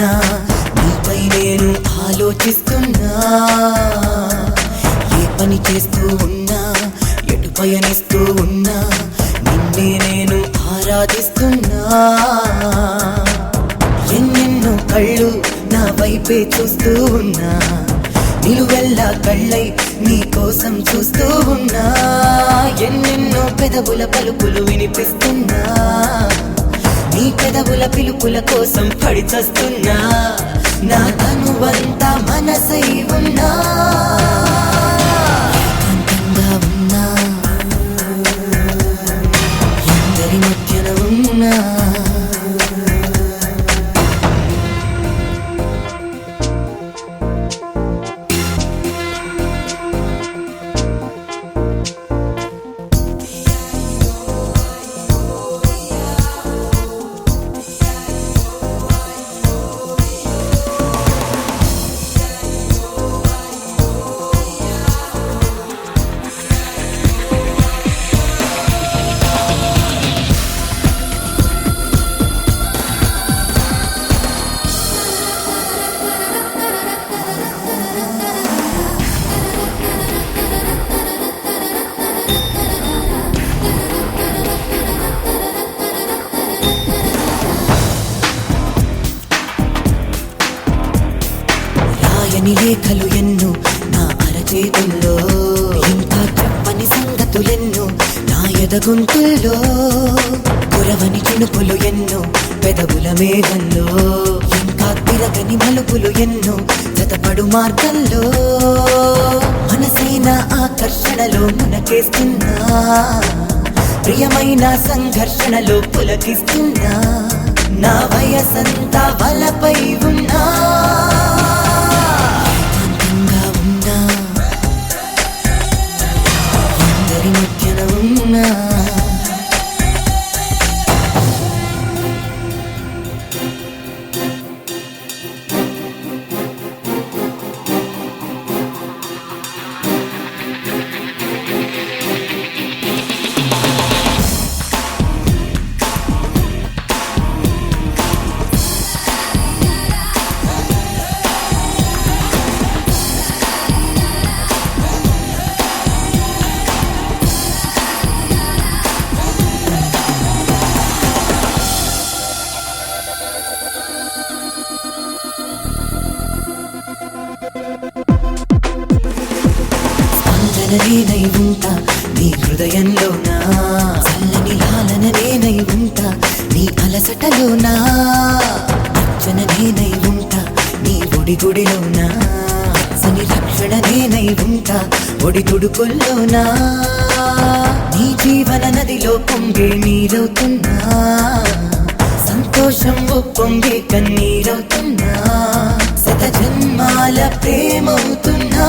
ఉన్నా నీపై నేను ఆలోచిస్తున్నా ఏ పని చేస్తూ ఉన్నా ఎటు పయనిస్తూ ఉన్నా నిన్నే నేను ఆరాధిస్తున్నా ఎన్నెన్నో కళ్ళు నా వైపే చూస్తూ ఉన్నా నిలువెల్లా కళ్ళై నీ కోసం చూస్తూ ఉన్నా ఎన్నెన్నో పెదవుల పలుకులు వినిపిస్తున్నా నీ పెదవుల పిలుపుల కోసం పడి చస్తున్నా నా తనువంతా మనసై ఉన్నా ఏకాంతంగా ఉన్నా ఎందరి మధ్యన ఉన్నా రాయని లేఖలు ఎన్నో నా అరచేతుల్లో ఇంకా చెప్పని సంగతులెన్నో నా ఎదగొంతుల్లో కురవని చినుకులు ఎన్నో పెదవుల మేఘంలో ఇంకా తిరగని మలుపులు ఎన్నో జతపడు మార్గంలో మనసైన ఆకర్షణలో మునకేస్తున్నా ప్రియమైన సంఘర్షణలో పులకిస్తున్నా నా వయసంతా వలపై ఉన్నా ఏకాంతంగా ఉన్నా ఎందరి మధ్యన ఉన్నా నేనై ఉంటా నీ హృదయంలోనా చల్లని లాలన నేనై ఉంటా నీ అలసటలోనా అర్చన నేనై ఉంటా నీ ఒడి గుడిలోనా సని రక్షణ నేనై ఉంటా ఒడి తుడుకుల్లోనా నీ జీవన నదిలో పొంగే నీరవుతున్నా సంతోషం పొంగే కన్నీరవుతున్నా శత జన్మాల ప్రేమవుతున్నా